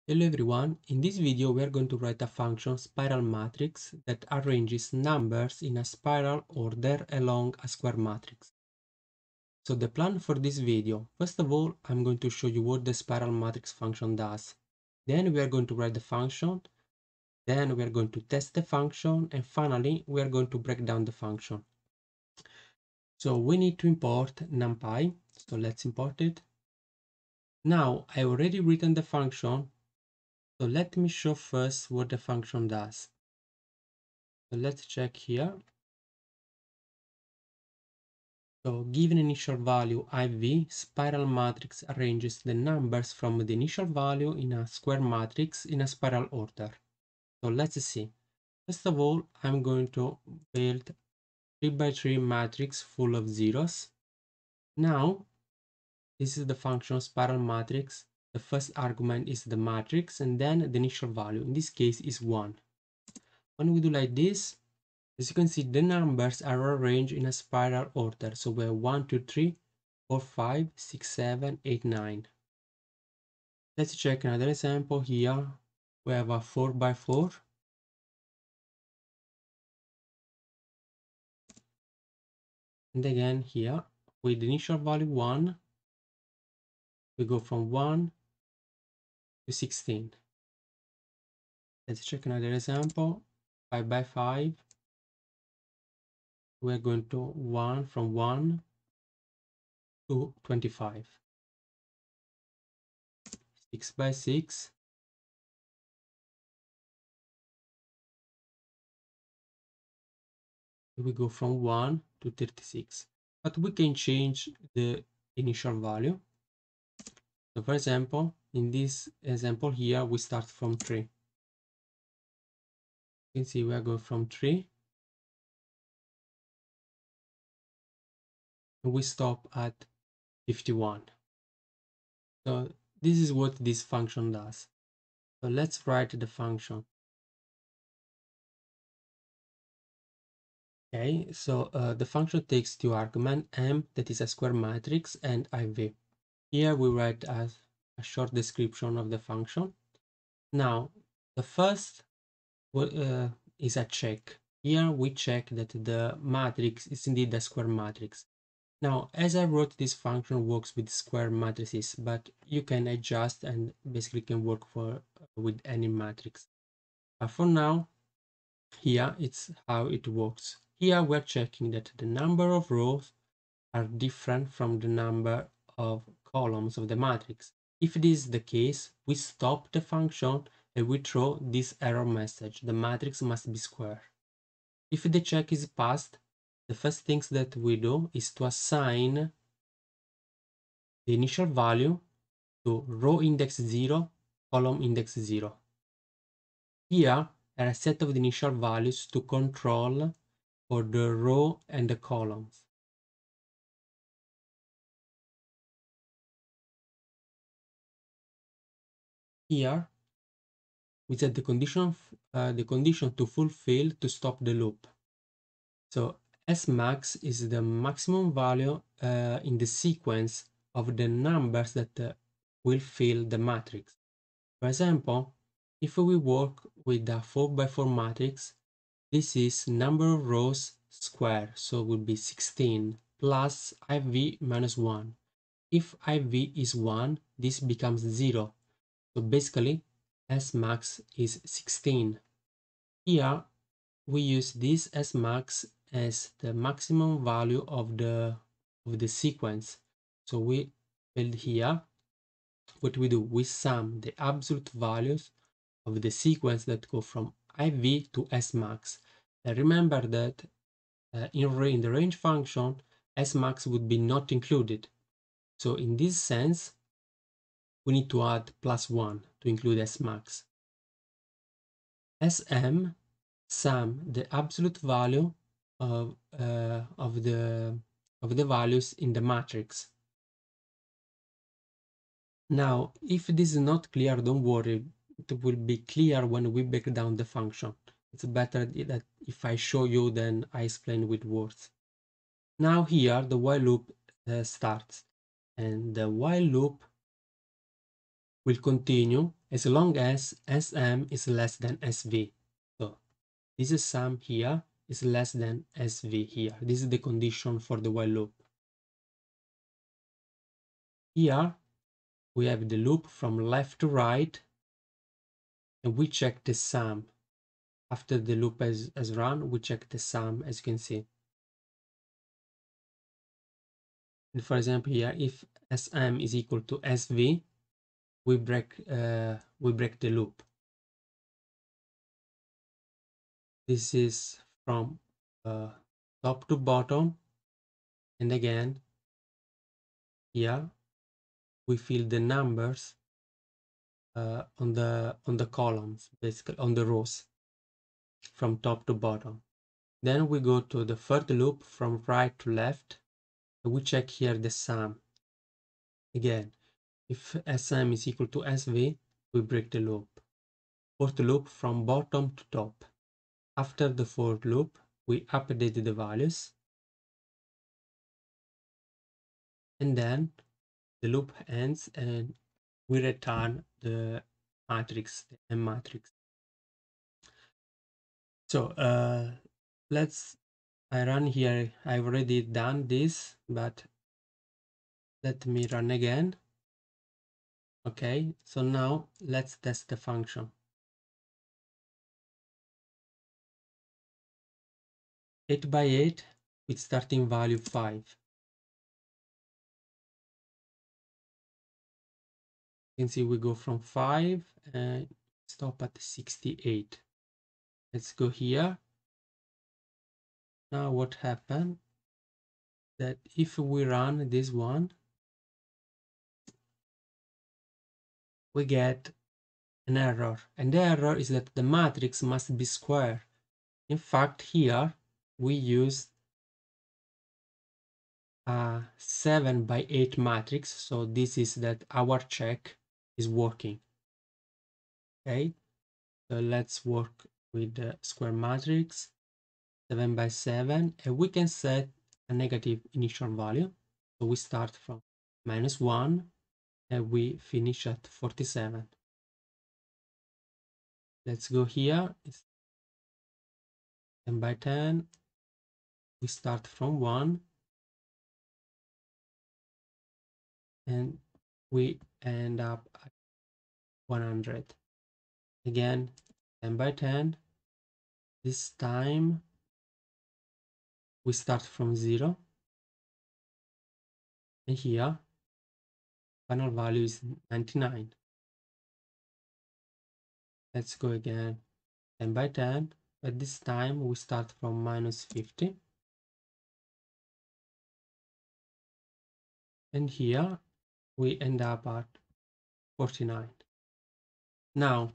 Hello everyone, in this video we are going to write a function spiral matrix that arranges numbers in a spiral order along a square matrix. So the plan for this video, first of all I'm going to show you what the spiral matrix function does. Then we are going to write the function, then we are going to test the function, and finally we are going to break down the function. So we need to import NumPy, so let's import it. Now I already written the function. So let me show first what the function does. So let's check here. So given initial value IV, spiral matrix arranges the numbers from the initial value in a square matrix in a spiral order. So let's see. First of all, I'm going to build 3 by 3 matrix full of zeros. Now, this is the function spiral matrix. The first argument is the matrix and then the initial value. In this case is 1. When we do like this, as you can see, the numbers are arranged in a spiral order. So we have 1, 2, 3, 4, 5, 6, 7, 8, 9. Let's check another example here. We have a 4 by 4. And again here, with the initial value 1, we go from 1 to 16. Let's check another example. 5 by 5. We're going to 1 from 1 to 25. 6 by 6. We go from 1 to 36. But we can change the initial value. So for example, in this example here, we start from 3. You can see we are going from 3. And we stop at 51. So this is what this function does. So let's write the function. Okay, so the function takes two arguments, M, that is a square matrix, and IV. Here we write as a short description of the function. Now, the first is a check. Here we check that the matrix is indeed a square matrix. Now, as I wrote, this function works with square matrices, but you can adjust and basically can work with any matrix. But for now, here it's how it works. Here we're checking that the number of rows are different from the number of columns of the matrix. If this is the case, we stop the function and we throw this error message: the matrix must be square. If the check is passed, the first things that we do is to assign the initial value to row index 0, column index 0. Here are a set of the initial values to control for the row and the columns. Here we set the condition to fulfill to stop the loop. So Smax is the maximum value in the sequence of the numbers that will fill the matrix. For example, if we work with a 4 by 4 matrix, this is number of rows square, so it would be 16 plus IV minus 1. If IV is 1, this becomes 0. So basically, Smax is 16. Here, we use this Smax as the maximum value of the sequence. So we build here. What we do, we sum the absolute values of the sequence that go from IV to Smax. And remember that in the range function, Smax would be not included. So in this sense, we need to add +1 to include Smax. Sm sum the absolute value of the values in the matrix. Now, if this is not clear, don't worry, it will be clear when we break down the function. It's better that if I show you, then I explain with words. Now here the while loop starts, and the while loop will continue as long as Sm is less than Sv. So this is sum here is less than Sv here. This is the condition for the while loop. Here we have the loop from left to right, and we check the sum. After the loop has run, we check the sum, as you can see. And for example, here, if Sm is equal to Sv, we break the loop. This is from top to bottom, and again here we fill the numbers on the columns, basically on the rows from top to bottom. Then we go to the third loop from right to left, and we check here the sum. Again, if Sm is equal to Sv, we break the loop. Fourth loop from bottom to top. After the fourth loop, we update the values, and then the loop ends and we return the matrix, the M matrix. So I run here. I've already done this, but let me run again. Okay, so now let's test the function. 8 by 8 with starting value 5. You can see we go from 5 and stop at 68. Let's go here. Now what happened? That if we run this one, we get an error, and the error is that the matrix must be square. In fact, here we use a 7 by 8 matrix, so this is that our check is working. Okay, so let's work with the square matrix 7 by 7, and we can set a negative initial value. So we start from -1 and we finish at 47. Let's go here. It's 10 by 10. We start from 1 and we end up at 100. Again, 10 by 10. This time we start from 0. And here, final value is 99. Let's go again, 10 by 10. But this time we start from -50. And here we end up at 49. Now,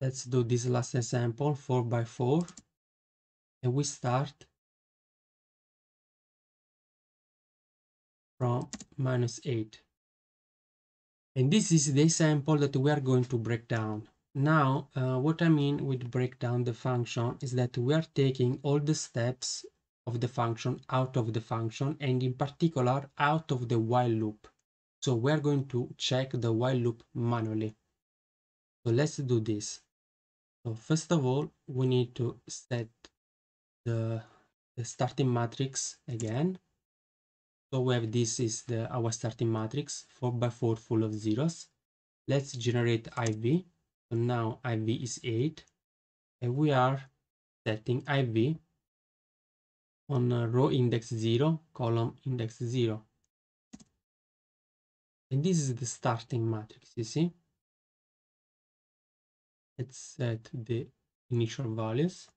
let's do this last example, 4 by 4. And we start from -8. And this is the example that we are going to break down. Now, what I mean with break down the function is that we are taking all the steps of the function out of the function, and in particular out of the while loop. So we are going to check the while loop manually. So let's do this. So first of all, we need to set the starting matrix again. So we have this is our starting matrix, 4 by 4 full of zeros. Let's generate IV. So now IV is 8, and we are setting IV on row index 0, column index 0. And this is the starting matrix, you see? Let's set the initial values.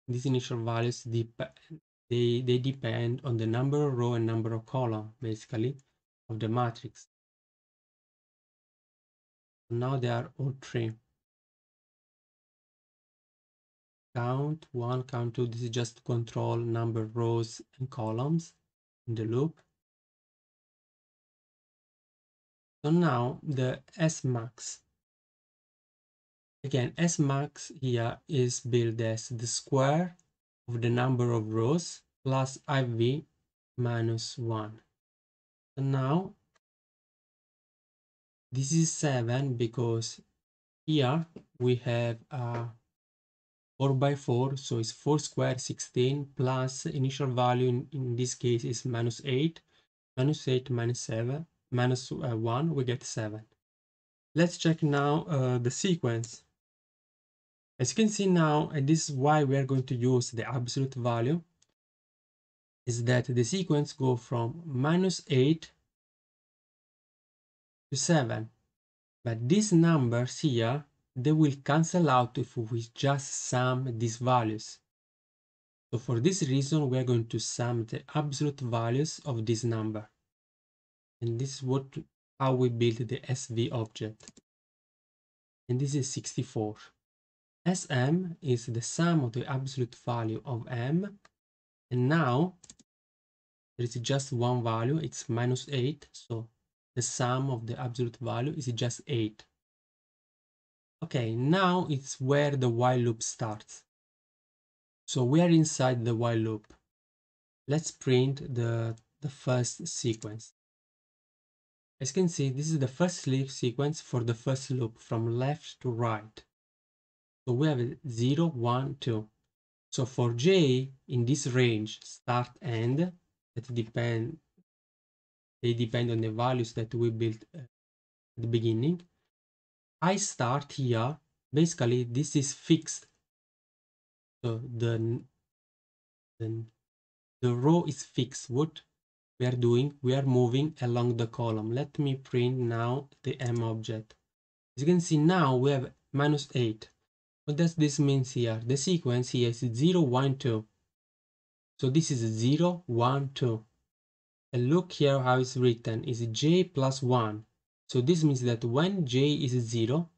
These initial values they depend on the number of row and number of column, basically, of the matrix. Now they are all 3. Count 1, count 2. This is just to control number of rows and columns in the loop. So now the Smax. Again, Smax here is built as the square of the number of rows plus IV minus 1. So now This is 7 because here we have 4 by 4, so it's 4 squared 16 plus initial value in this case is minus 8. Minus 8 minus 7 minus 1, we get 7. Let's check now the sequence. As you can see now, and this is why we are going to use the absolute value, is that the sequence go from minus 8 to 7. But these numbers here, they will cancel out if we just sum these values. So for this reason, we are going to sum the absolute values of this number. And this is how we build the SV object. And this is 64. Sm is the sum of the absolute value of m. And now there is just one value, it's minus 8. So the sum of the absolute value is just 8. Okay, now it's where the while loop starts. So we are inside the while loop. Let's print the first sequence. As you can see, this is the first sequence for the first loop from left to right. So we have 0, 1, 2. So for j in this range, start, end, they depend on the values that we built at the beginning. I start here, basically this is fixed. So the row is fixed. What we are doing, we are moving along the column. Let me print now the m object. As you can see now we have minus 8. What does this mean here? The sequence here is 0, 1, 2. So this is 0, 1, 2. And look here how it's written, is j plus 1. So this means that when j is 0,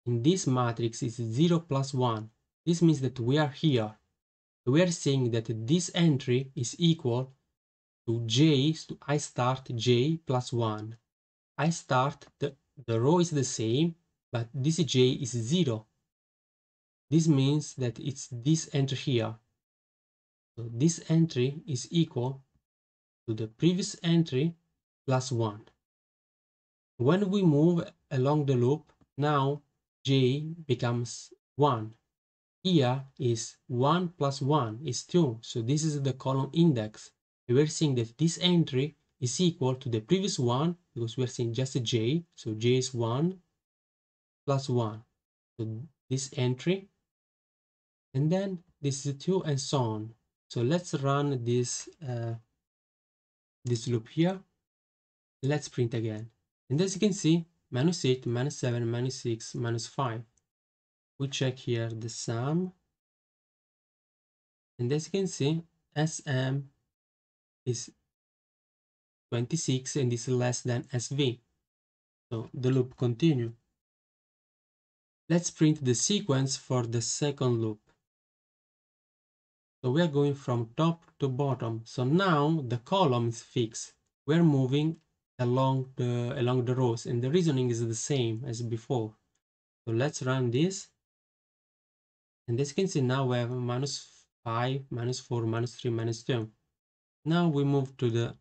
in this matrix is 0 plus 1. This means that we are here. We are saying that this entry is equal to j, to I start j plus 1. I start, the row is the same, but this j is 0. This means that it's this entry here. So this entry is equal to the previous entry plus 1. When we move along the loop, now j becomes 1. Here is 1 plus 1 is 2. So this is the column index. We're seeing that this entry is equal to the previous one because we're seeing just a j. So j is 1 plus 1. So this entry, and then this is 2 and so on. So let's run this loop here. Let's print again. And as you can see, minus 8, minus 7, minus 6, minus 5. We check here the sum. And as you can see, Sm is 26 and is less than SV. So the loop continue. Let's print the sequence for the second loop. So we are going from top to bottom. So now the column is fixed. We're moving along the rows, and the reasoning is the same as before. So let's run this. And as you can see, now we have minus 5, minus 4, minus 3, minus 2. Now we move to the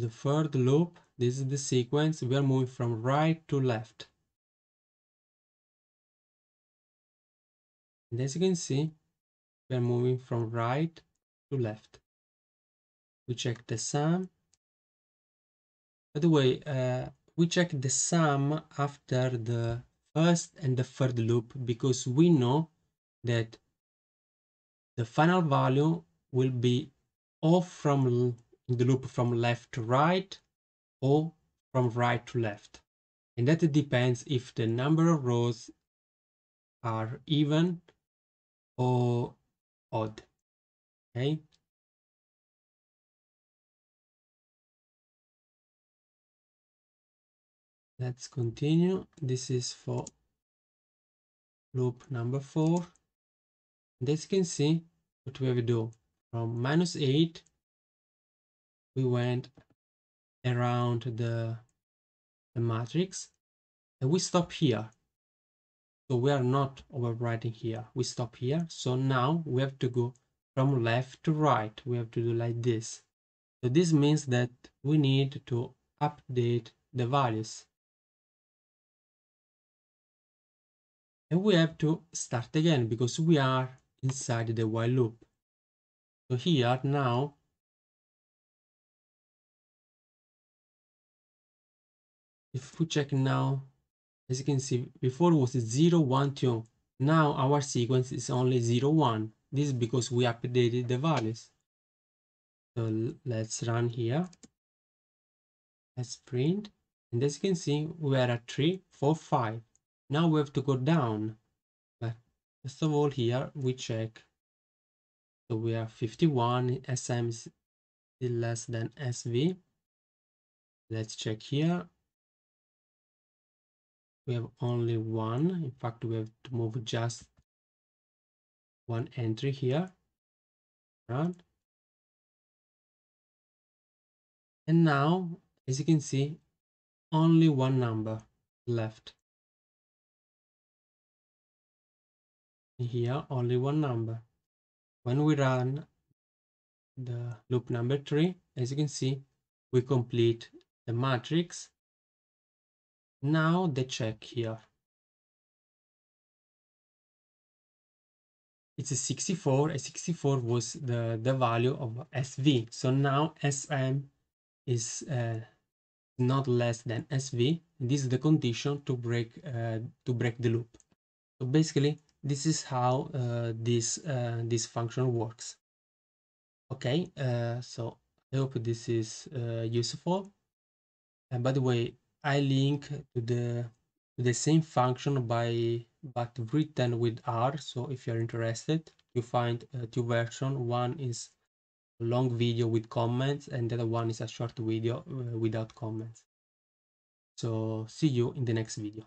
third loop. This is the sequence. We are moving from right to left. And as you can see, we are moving from right to left. We check the sum. By the way, we check the sum after the first and the third loop because we know that the final value will be or from the loop from left to right or from right to left. And that depends if the number of rows are even or odd. Okay. Let's continue. This is for loop number 4. And as you can see, what we have to do from minus 8, we went around the matrix and we stop here. So we are not overwriting here. We stop here. So now we have to go from left to right. We have to do like this. So this means that we need to update the values. And we have to start again because we are inside the while loop. So here now, if we check now, as you can see, before it was 0, 1, 2. Now our sequence is only 0, 1. This is because we updated the values. So let's run here. Let's print. And as you can see, we are at 3, 4, 5. Now we have to go down. But first of all, here we check. So we are 51, SM is still less than SV. Let's check here. We have only one. In fact, we have to move just one entry here. Right? And now, as you can see, only one number left. Here, only one number. When we run the loop number 3, as you can see, we complete the matrix. Now the check here. It's a 64. A 64 was the value of SV. So now SM is not less than SV. This is the condition to break the loop. So basically, this is how this function works. Okay, so I hope this is useful. And by the way, I link to the same function but written with R. So if you're interested, you find two versions. One is a long video with comments, and the other one is a short video without comments. So see you in the next video.